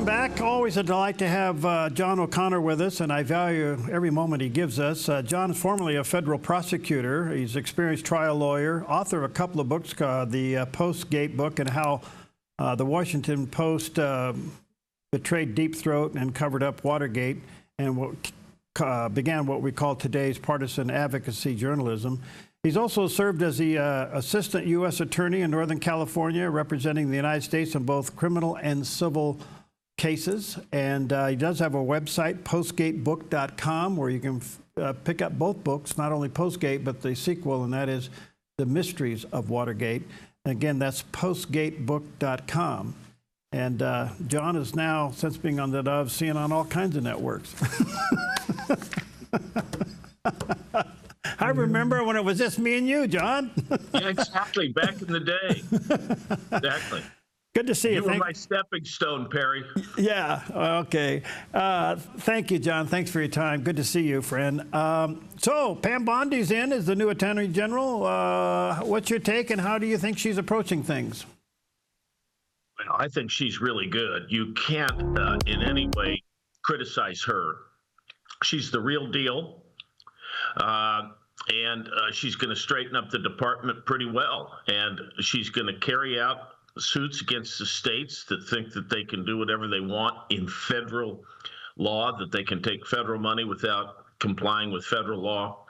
back. Always a delight to have John O'Connor with us, and I value every moment he gives us. John is formerly a federal prosecutor. He's an experienced trial lawyer, author of a couple of books, the Postgate book, and how the Washington Post betrayed Deep Throat and covered up Watergate, and what began what we call today's partisan advocacy journalism. He's also served as the Assistant U.S. Attorney in Northern California, representing the United States in both criminal and civil cases. And he does have a website, postgatebook.com, where you can pick up both books, not only Postgate, but the sequel, and that is The Mysteries of Watergate. And again, that's postgatebook.com. And John is now, since being on theDove, seen on all kinds of networks. I remember when it was just me and you, John. Yeah, exactly. Back in the day. Exactly. Good to see you. You were my stepping stone, Perry. Yeah. Okay. Thank you, John. Thanks for your time. Good to see you, friend. So Pam Bondi's in as the new Attorney General. What's your take, and how do you think she's approaching things? Well, I think she's really good. You can't in any way criticize her. She's the real deal. And she's going to straighten up the department pretty well. And she's going to carry out suits against the states that think that they can do whatever they want in federal law, that they can take federal money without complying with federal law.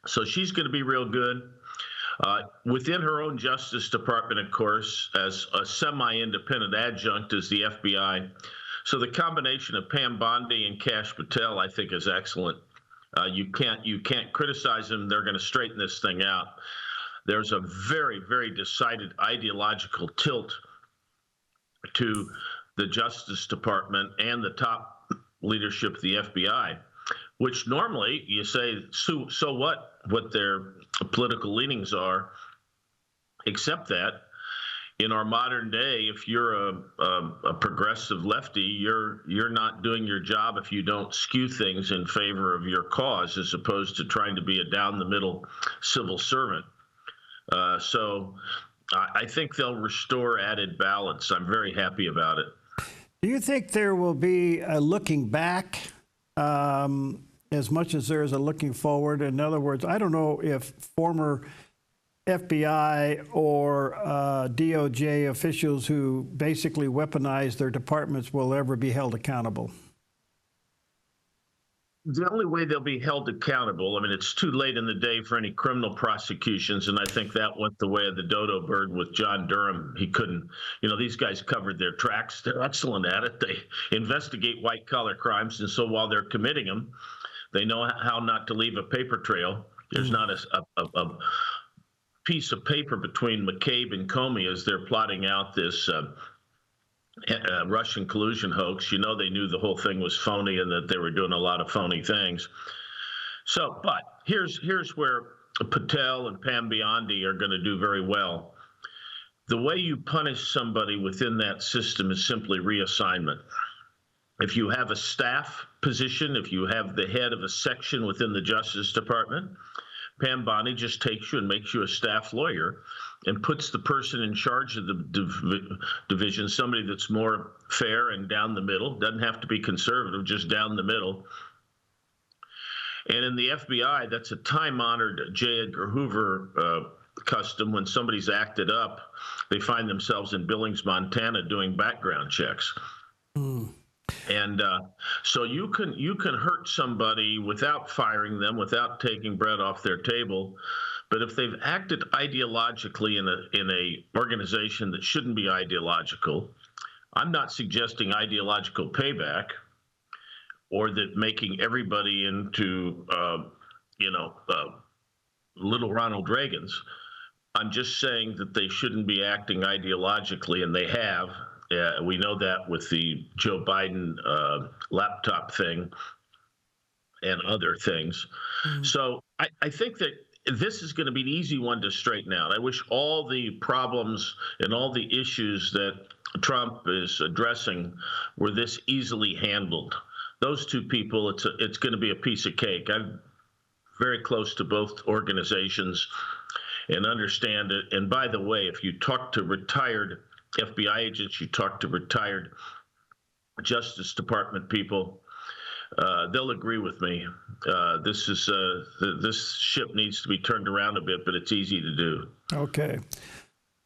So she's going to be real good. Within her own Justice Department, of course, as a semi-independent adjunct is the FBI. So the combination of Pam Bondi and Kash Patel, I think, is excellent. You can't criticize them. They're going to straighten this thing out. There's a very, very decided ideological tilt to the Justice Department and the top leadership of the FBI, which normally you say, so what their political leanings are, except that in our modern day, if you're a progressive lefty, you're not doing your job if you don't skew things in favor of your cause, as opposed to trying to be a down-the-middle civil servant. So I think they'll restore added balance. I'm very happy about it. Do you think there will be a looking back as much as there is a looking forward? In other words, I don't know if former FBI or DOJ officials who basically weaponize their departments will ever be held accountable. The only way they'll be held accountable, I mean, it's too late in the day for any criminal prosecutions, and I think that went the way of the dodo bird with John Durham. He couldn't, these guys covered their tracks. They're excellent at it. They investigate white-collar crimes, and so while they're committing them, they know how not to leave a paper trail. There's not a piece of paper between McCabe and Comey as they're plotting out this Russian collusion hoax. They knew the whole thing was phony and that they were doing a lot of phony things. So, but here's where Patel and Pam Bondi are going to do very well. The way you punish somebody within that system is simply reassignment. If you have a staff position, if you have the head of a section within the Justice Department, Pam Bondi just takes you and makes you a staff lawyer and puts the person in charge of the division, somebody that's more fair and down the middle, doesn't have to be conservative, just down the middle. And in the FBI, that's a time-honored J. Edgar Hoover custom. When somebody's acted up, they find themselves in Billings, Montana, doing background checks. And so you can hurt somebody without firing them, without taking bread off their table. But if they've acted ideologically in a organization that shouldn't be ideological, I'm not suggesting ideological payback or that making everybody into little Ronald Reagans. I'm just saying that they shouldn't be acting ideologically, and they have. We know that with the Joe Biden laptop thing and other things. So I think that this is going to be an easy one to straighten out. I wish all the problems and all the issues that Trump is addressing were this easily handled. Those two people, it's going to be a piece of cake. I'm very close to both organizations and understand it. And by the way, if you talk to retired FBI agents, you talk to retired Justice Department people, they'll agree with me. This ship needs to be turned around a bit, but it's easy to do. Okay.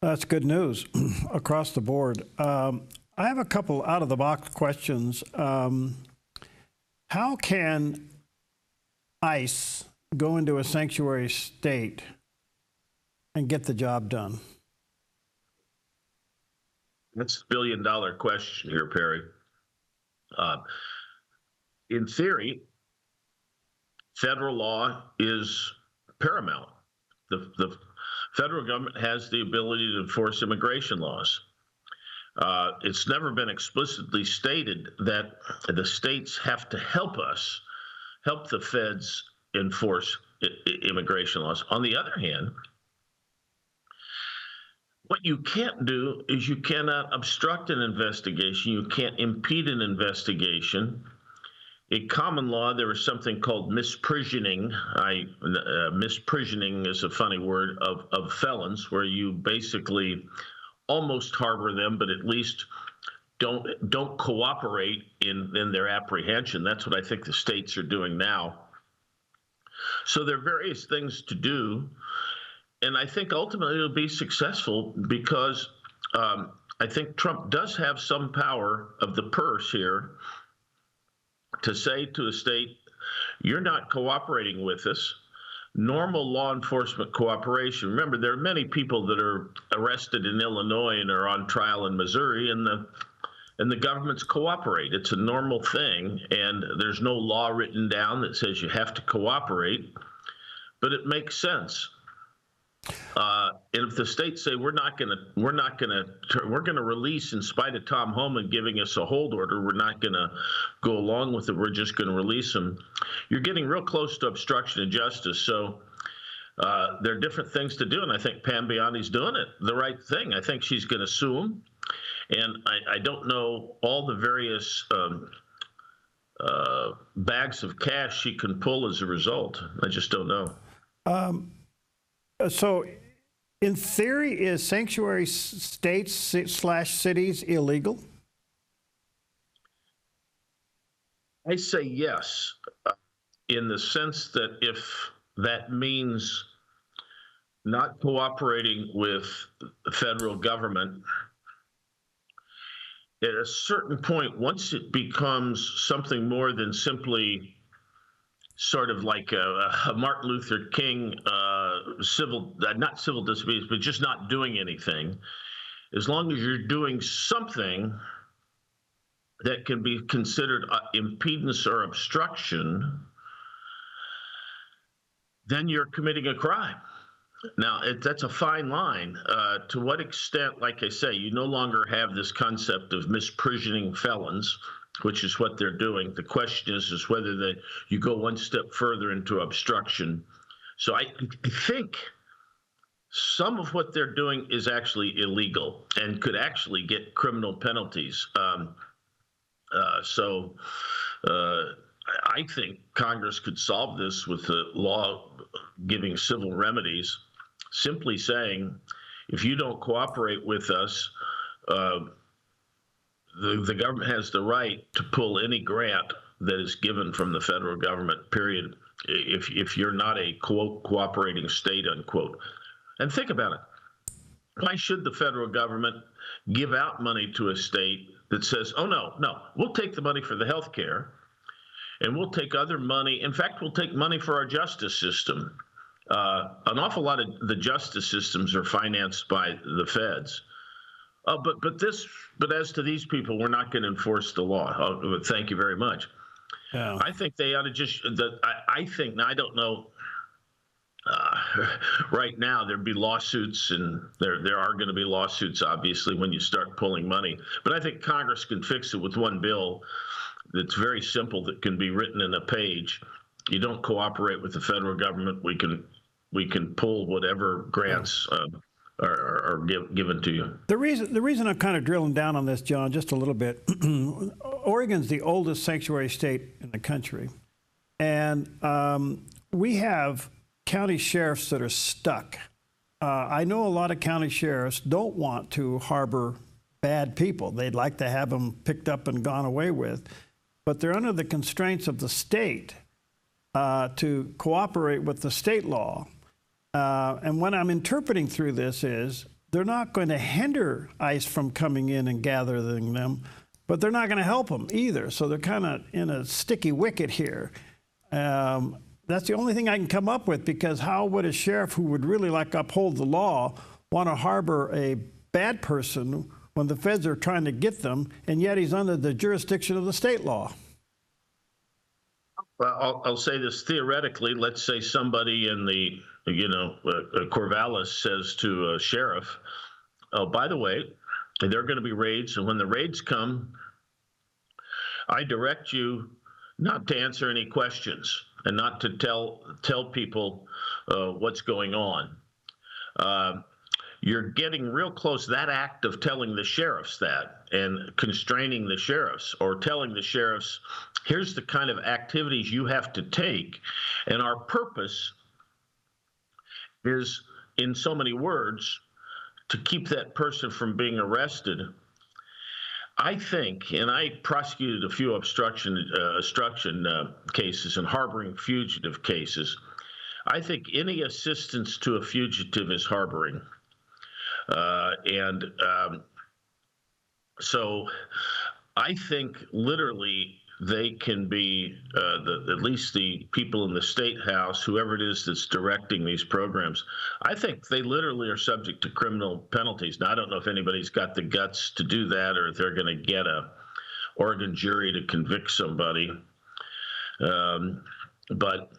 That's good news across the board. I have a couple out-of-the-box questions. How can ICE go into a sanctuary state and get the job done? That's the billion-dollar question here, Perry. In theory, federal law is paramount. The federal government has the ability to enforce immigration laws. It's never been explicitly stated that the states have to help the feds enforce immigration laws. On the other hand, what you can't do is you cannot obstruct an investigation. You can't impede an investigation. In common law, there is something called misprisioning. Misprisioning is a funny word of felons, where you basically almost harbor them, but at least don't cooperate in their apprehension. That's what I think the states are doing now. So there are various things to do, and I think ultimately it'll be successful because I think Trump does have some power of the purse here to say to a state, you're not cooperating with us. Normal law enforcement cooperation. Remember, there are many people that are arrested in Illinois and are on trial in Missouri, and the governments cooperate. It's a normal thing, and there's no law written down that says you have to cooperate, but it makes sense. And if the states say we're going to release in spite of Tom Homan giving us a hold order, we're not going to go along with it, we're just going to release them, you're getting real close to obstruction of justice. So there are different things to do, and I think Pam Biondi's doing it the right thing. I think she's going to sue him, and I don't know all the various bags of cash she can pull as a result. I just don't know. So, in theory, is sanctuary states / cities illegal? I say yes, in the sense that if that means not cooperating with the federal government, at a certain point, once it becomes something more than simply sort of like a Martin Luther King not civil disobedience, but just not doing anything, as long as you're doing something that can be considered impedance or obstruction, then you're committing a crime. Now, that's a fine line. To what extent, like I say, you no longer have this concept of misprisioning felons, which is what they're doing. The question is whether you go one step further into obstruction. So I think some of what they're doing is actually illegal and could actually get criminal penalties. So I think Congress could solve this with the law giving civil remedies, simply saying, if you don't cooperate with us, the government has the right to pull any grant that is given from the federal government, period, if you're not a, quote, cooperating state, unquote. And think about it. Why should the federal government give out money to a state that says, oh, no, we'll take the money for the health care, and we'll take other money. In fact, we'll take money for our justice system. An awful lot of the justice systems are financed by the feds. But as to these people, we're not going to enforce the law. Oh, thank you very much. Yeah. I think they ought to just. I think now, I don't know. Right now, there'd be lawsuits, and there are going to be lawsuits, obviously, when you start pulling money. But I think Congress can fix it with one bill that's very simple, that can be written in a page. You don't cooperate with the federal government, we can pull whatever grants are given to you. The reason I'm kind of drilling down on this, John, just a little bit. Oregon's the oldest sanctuary state in the country, and we have county sheriffs that are stuck. I know a lot of county sheriffs don't want to harbor bad people. They'd like to have them picked up and gone away with. But they're under the constraints of the state to cooperate with the state law. And what I'm interpreting through this is they're not going to hinder ICE from coming in and gathering them, but they're not going to help them either. So they're kind of in a sticky wicket here. That's the only thing I can come up with, because how would a sheriff who would really like to uphold the law want to harbor a bad person when the feds are trying to get them, and yet he's under the jurisdiction of the state law? Well, I'll say this theoretically. Let's say somebody in the, Corvallis says to a sheriff, oh, by the way, there are going to be raids, and when the raids come, I direct you not to answer any questions and not to tell people what's going on. You're getting real close. That act of telling the sheriffs that and constraining the sheriffs, or telling the sheriffs, here's the kind of activities you have to take, and our purpose is, in so many words, to keep that person from being arrested. I think, and I prosecuted a few obstruction cases and harboring fugitive cases, I think any assistance to a fugitive is harboring. So I think literally they can be, at least the people in the State House, whoever it is that's directing these programs, I think they literally are subject to criminal penalties. Now, I don't know if anybody's got the guts to do that, or if they're going to get a Oregon jury to convict somebody. But,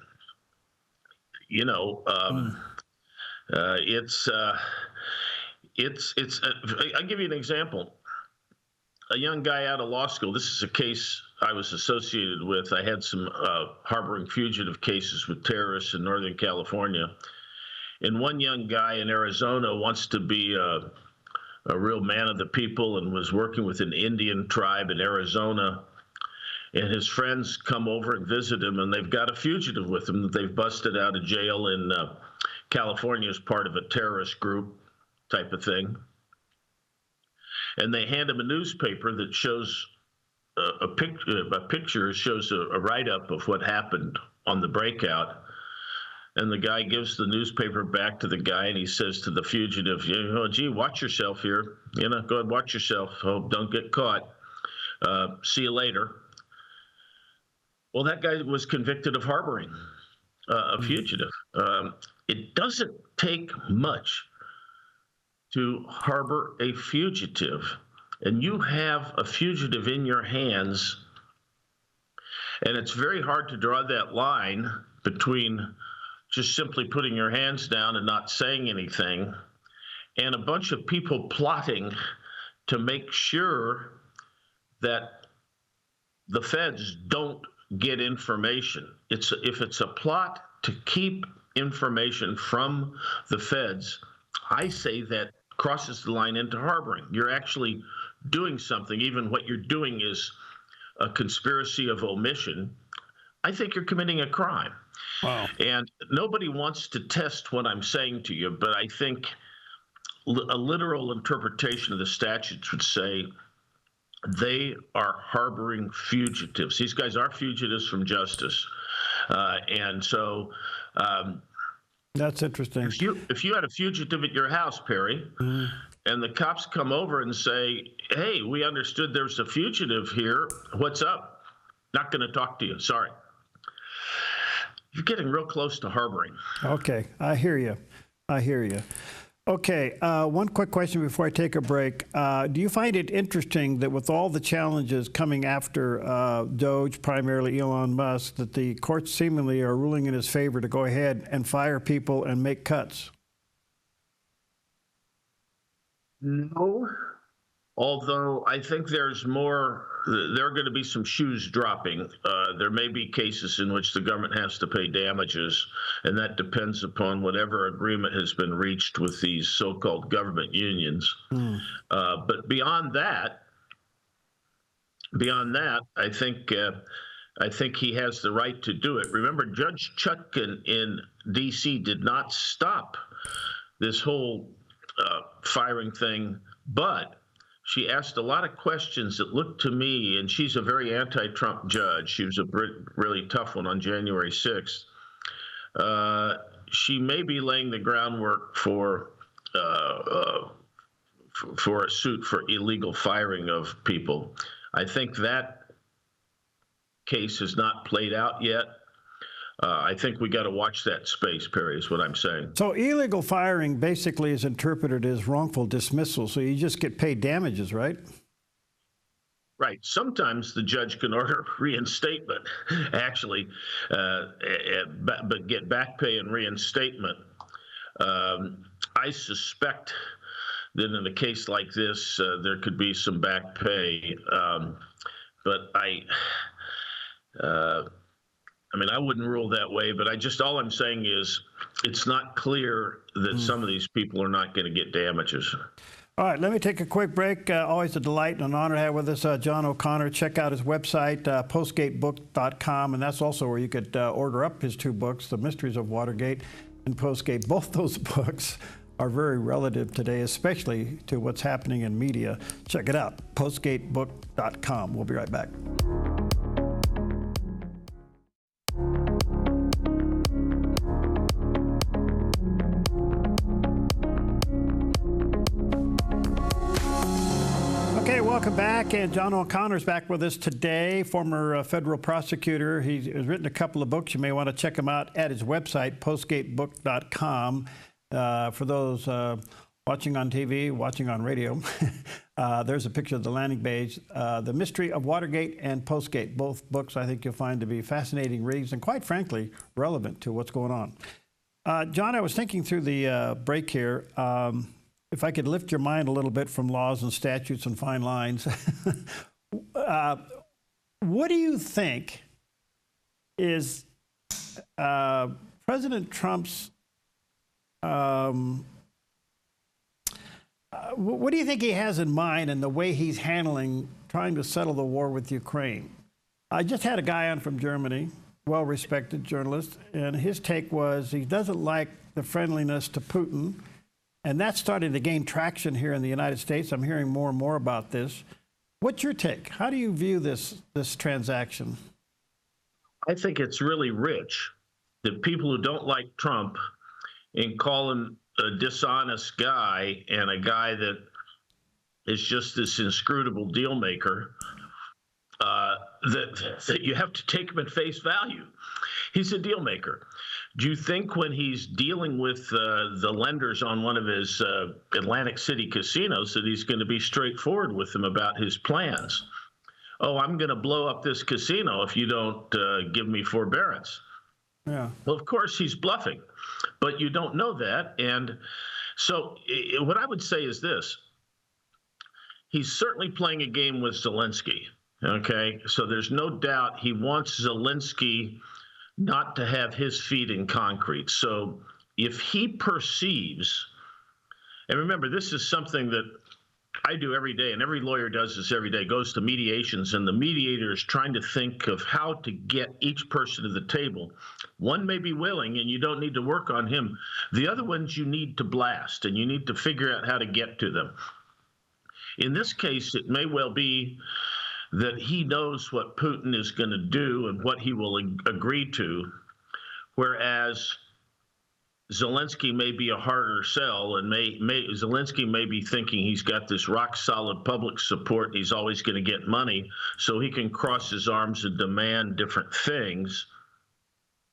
I'll give you an example. A young guy out of law school, this is a case I was associated with. I had some harboring fugitive cases with terrorists in Northern California. And one young guy in Arizona wants to be a real man of the people and was working with an Indian tribe in Arizona. And his friends come over and visit him, and they've got a fugitive with them that they've busted out of jail in California as part of a terrorist group type of thing. And they hand him a newspaper that shows a picture shows a write-up of what happened on the breakout. And the guy gives the newspaper back to the guy, and he says to the fugitive, gee, watch yourself here. Go ahead, watch yourself. Hope don't get caught. See you later. Well, that guy was convicted of harboring a fugitive. It doesn't take much to harbor a fugitive, and you have a fugitive in your hands, and it's very hard to draw that line between just simply putting your hands down and not saying anything, and a bunch of people plotting to make sure that the feds don't get information. If it's a plot to keep information from the feds, I say that crosses the line into harboring. You're actually doing something, even what you're doing is a conspiracy of omission. I think you're committing a crime. Wow. And nobody wants to test what I'm saying to you, but I think a literal interpretation of the statutes would say they are harboring fugitives. These guys are fugitives from justice. And so that's interesting. If you had a fugitive at your house, Perry, and the cops come over and say, hey, we understood there's a fugitive here. What's up? Not going to talk to you. Sorry. You're getting real close to harboring. Okay. I hear you. Okay. One quick question before I take a break. Do you find it interesting that with all the challenges coming after Doge, primarily Elon Musk, that the courts seemingly are ruling in his favor to go ahead and fire people and make cuts? No. Although I think there's more, there are going to be some shoes dropping. There may be cases in which the government has to pay damages, and that depends upon whatever agreement has been reached with these so-called government unions. But beyond that, I think he has the right to do it. Remember, Judge Chutkan in D.C. did not stop this whole firing thing, but she asked a lot of questions that looked to me, and she's a very anti-Trump judge. She was a really tough one on January 6th. She may be laying the groundwork for a suit for illegal firing of people. I think that case has not played out yet. I think we got to watch that space, Perry, is what I'm saying. So illegal firing basically is interpreted as wrongful dismissal, so you just get paid damages, right? Right. Sometimes the judge can order reinstatement, actually, but get back pay and reinstatement. I suspect that in a case like this, there could be some back pay, but I mean, I wouldn't rule that way, but all I'm saying is it's not clear that some of these people are not going to get damages. All right, let me take a quick break. Always a delight and an honor to have with us John O'Connor. Check out his website, postgatebook.com, and that's also where you could order up his two books, The Mysteries of Watergate and Postgate. Both those books are very relative today, especially to what's happening in media. Check it out, postgatebook.com. We'll be right back. Welcome back, and John O'Connor's back with us today, former federal prosecutor. He's written a couple of books. You may want to check them out at his website, postgatebook.com. For those watching on TV, watching on radio, there's a picture of the landing page. The Mystery of Watergate and Postgate, both books I think you'll find to be fascinating reads and, quite frankly, relevant to what's going on. John, I was thinking through the break here, if I could lift your mind a little bit from laws and statutes and fine lines, what do you think is President Trump's, what do you think he has in mind in the way he's handling trying to settle the war with Ukraine? I just had a guy on from Germany, well-respected journalist, and his take was he doesn't like the friendliness to Putin. And that's starting to gain traction here in the United States. I'm hearing more and more about this. What's your take? How do you view this transaction? I think it's really rich that people who don't like Trump and call him a dishonest guy and a guy that is just this inscrutable deal maker, that you have to take him at face value. He's a deal maker. Do you think when he's dealing with the lenders on one of his Atlantic City casinos that he's going to be straightforward with them about his plans? Oh, I'm going to blow up this casino if you don't give me forbearance. Yeah. Well, of course, he's bluffing, but you don't know that. And so what I would say is this. He's certainly playing a game with Zelensky, okay? So there's no doubt he wants Zelensky not to have his feet in concrete. So if he perceives, and remember, this is something that I do every day, and every lawyer does this every day, goes to mediations, and the mediator is trying to think of how to get each person to the table. One may be willing, and you don't need to work on him. The other ones you need to blast, and you need to figure out how to get to them. In this case, it may well be that he knows what Putin is going to do and what he will agree to, whereas Zelensky may be a harder sell, and Zelensky may be thinking he's got this rock-solid public support and he's always going to get money, so he can cross his arms and demand different things.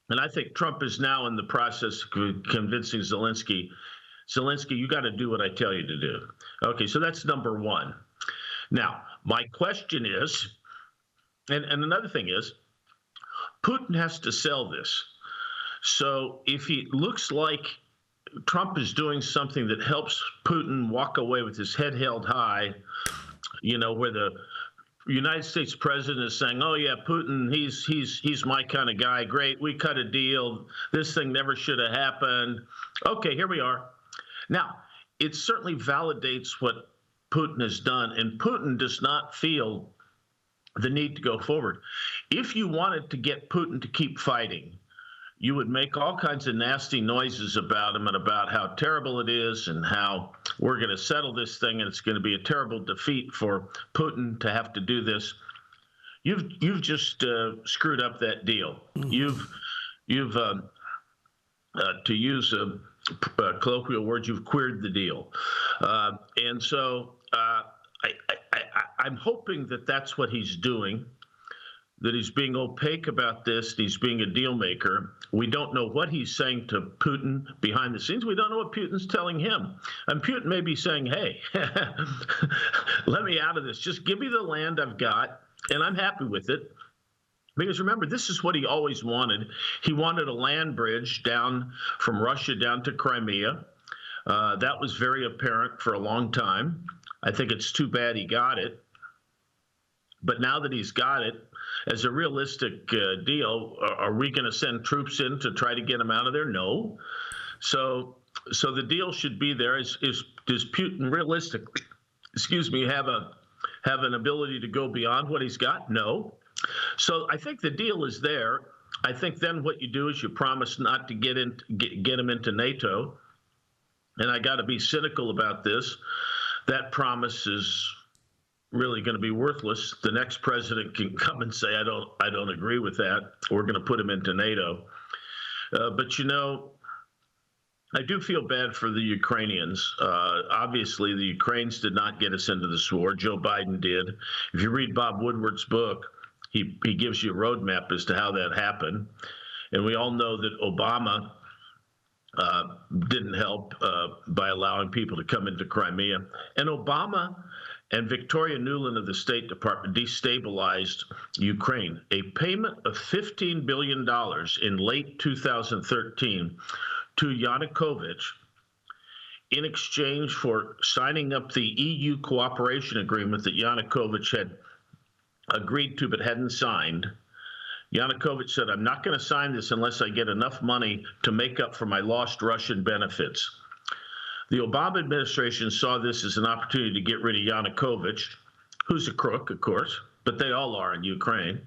And I think Trump is now in the process of convincing Zelensky, you got to do what I tell you to do. Okay, so that's number one. Now, my question is, and another thing is, Putin has to sell this. So if he looks like Trump is doing something that helps Putin walk away with his head held high, where the United States president is saying, oh yeah, Putin, he's my kind of guy. Great, we cut a deal. This thing never should have happened. Okay, here we are. Now, it certainly validates what Putin has done, and Putin does not feel the need to go forward. If you wanted to get Putin to keep fighting, you would make all kinds of nasty noises about him and about how terrible it is and how we're going to settle this thing and it's going to be a terrible defeat for Putin to have to do this. You've just screwed up that deal. Mm-hmm. You've to use a colloquial word, you've queered the deal. And so I'm hoping that that's what he's doing, that he's being opaque about this, he's being a deal maker. We don't know what he's saying to Putin behind the scenes. We don't know what Putin's telling him. And Putin may be saying, hey, let me out of this. Just give me the land I've got, and I'm happy with it. Because remember, this is what he always wanted. He wanted a land bridge down from Russia down to Crimea. That was very apparent for a long time. I think it's too bad he got it. But now that he's got it, as a realistic deal, are we going to send troops in to try to get him out of there? No. So the deal should be there. Does Putin realistically, have an ability to go beyond what he's got? No. So I think the deal is there. I think then what you do is you promise not to get him into NATO. And I got to be cynical about this. That promise is really going to be worthless. The next president can come and say, I don't agree with that. We're going to put him into NATO. But I do feel bad for the Ukrainians. Obviously, the Ukrainians did not get us into this war. Joe Biden did. If you read Bob Woodward's book, he gives you a roadmap as to how that happened. And we all know that Obama didn't help by allowing people to come into Crimea. And Obama and Victoria Nuland of the State Department destabilized Ukraine. A payment of $15 billion in late 2013 to Yanukovych in exchange for signing up the EU cooperation agreement that Yanukovych had agreed to but hadn't signed. Yanukovych said, I'm not going to sign this unless I get enough money to make up for my lost Russian benefits. The Obama administration saw this as an opportunity to get rid of Yanukovych, who's a crook, of course, but they all are in Ukraine.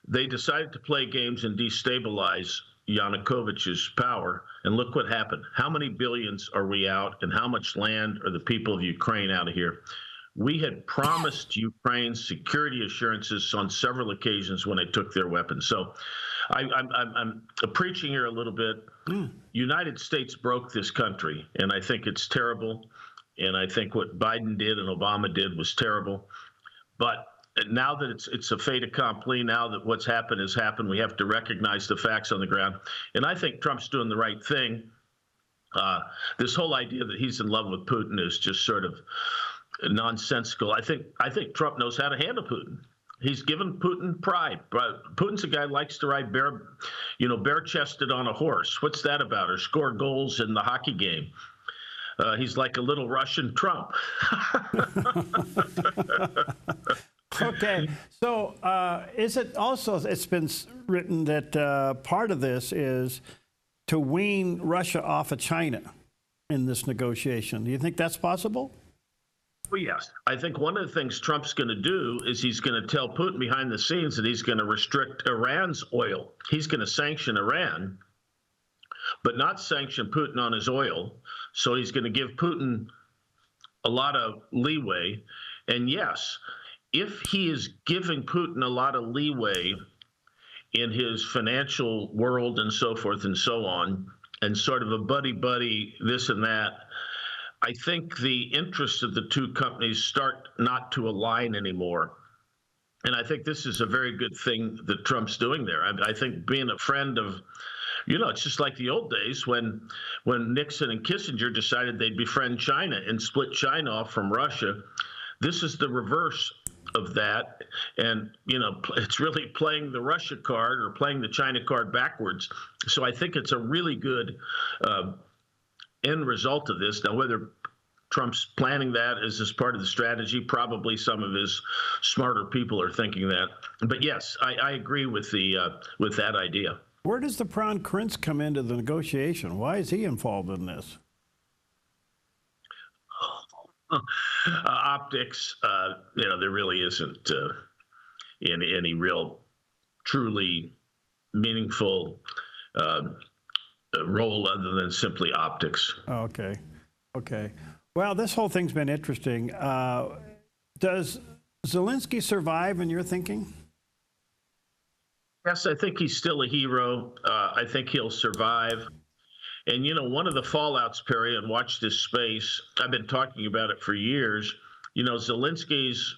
They decided to play games and destabilize Yanukovych's power, and look what happened. How many billions are we out, and how much land are the people of Ukraine out of here? We had promised Ukraine security assurances on several occasions when they took their weapons. So I'm preaching here a little bit. United States broke this country, and I think it's terrible. And I think what Biden did and Obama did was terrible. But now that it's a fait accompli, now that what's happened has happened, we have to recognize the facts on the ground. And I think Trump's doing the right thing. This whole idea that he's in love with Putin is just sort of nonsensical. I think Trump knows how to handle Putin. He's given Putin pride. Putin's a guy who likes to ride bare-chested on a horse. What's that about? Or score goals in the hockey game. He's like a little Russian Trump. Okay. So is it also, it's been written that part of this is to wean Russia off of China in this negotiation. Do you think that's possible? Well, yes. I think one of the things Trump's going to do is he's going to tell Putin behind the scenes that he's going to restrict Iran's oil. He's going to sanction Iran, but not sanction Putin on his oil. So he's going to give Putin a lot of leeway. And yes, if he is giving Putin a lot of leeway in his financial world and so forth and so on, and sort of a buddy-buddy this and that, I think the interests of the two companies start not to align anymore. And I think this is a very good thing that Trump's doing there. I think being a friend of, it's just like the old days when Nixon and Kissinger decided they'd befriend China and split China off from Russia. This is the reverse of that. And, it's really playing the Russia card or playing the China card backwards. So I think it's a really good end result of this. Now, whether Trump's planning that as part of the strategy, probably some of his smarter people are thinking that. But yes, I agree with that idea. Where does the Crown Prince come into the negotiation? Why is he involved in this? Optics. There really isn't any real, truly meaningful role other than simply optics. Okay. Okay. Well, this whole thing's been interesting. Does Zelensky survive in your thinking? Yes, I think he's still a hero. I think he'll survive. And, you know, one of the fallouts, Perry, and watch this space, I've been talking about it for years. You know, Zelensky's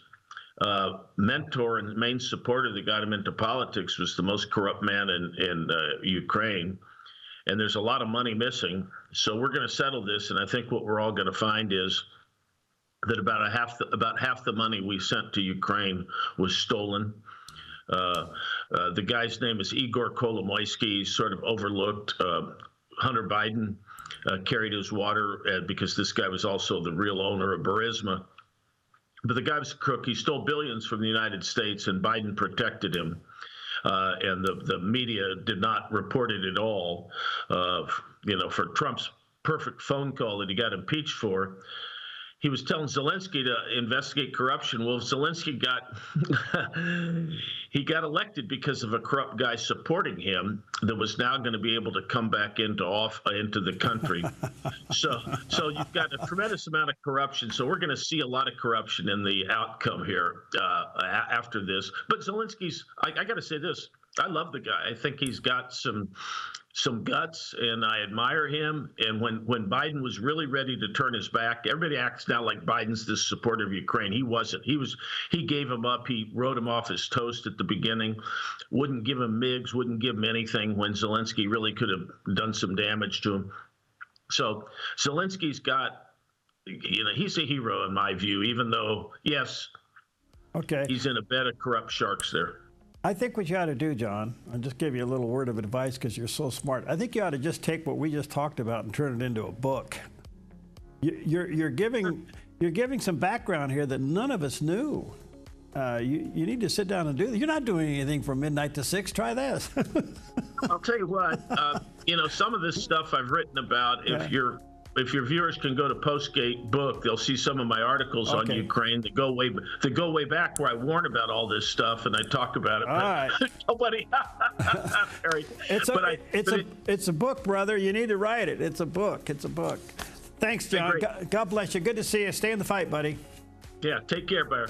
mentor and main supporter that got him into politics was the most corrupt man in Ukraine. And there's a lot of money missing. So we're going to settle this. And I think what we're all going to find is that about half the money we sent to Ukraine was stolen. The guy's name is Igor Kolomoisky. He's sort of overlooked. Hunter Biden carried his water because this guy was also the real owner of Burisma. But the guy was a crook. He stole billions from the United States, and Biden protected him. And the media did not report it at all. You know, for Trump's perfect phone call that he got impeached for, he was telling Zelensky to investigate corruption. Well, Zelensky he got elected because of a corrupt guy supporting him that was now going to be able to come back into the country. So you've got a tremendous amount of corruption. So we're going to see a lot of corruption in the outcome here after this. But Zelensky's, I got to say this, I love the guy. I think he's got some guts, and I admire him. And when Biden was really ready to turn his back, everybody acts now like Biden's this supporter of Ukraine. He wasn't. He gave him up. He wrote him off as toast at the beginning, wouldn't give him MiGs, wouldn't give him anything when Zelensky really could have done some damage to him. So Zelensky's got, you know, he's a hero in my view, even though, yes, okay, he's in a bed of corrupt sharks there. I think what you ought to do, John, I'll just give you a little word of advice because you're so smart. I think you ought to just take what we just talked about and turn it into a book. You're giving some background here that none of us knew. You need to sit down and do that. You're not doing anything from midnight to 6. Try this. I'll tell you what, you know, some of this stuff I've written about, if your viewers can go to Postgate book, they'll see some of my articles on Ukraine that go way back, where I warn about all this stuff and I talk about it. All right. Nobody. It's a book, brother. You need to write it. It's a book. It's a book. Thanks, John. God bless you. Good to see you. Stay in the fight, buddy. Yeah. Take care, Bear.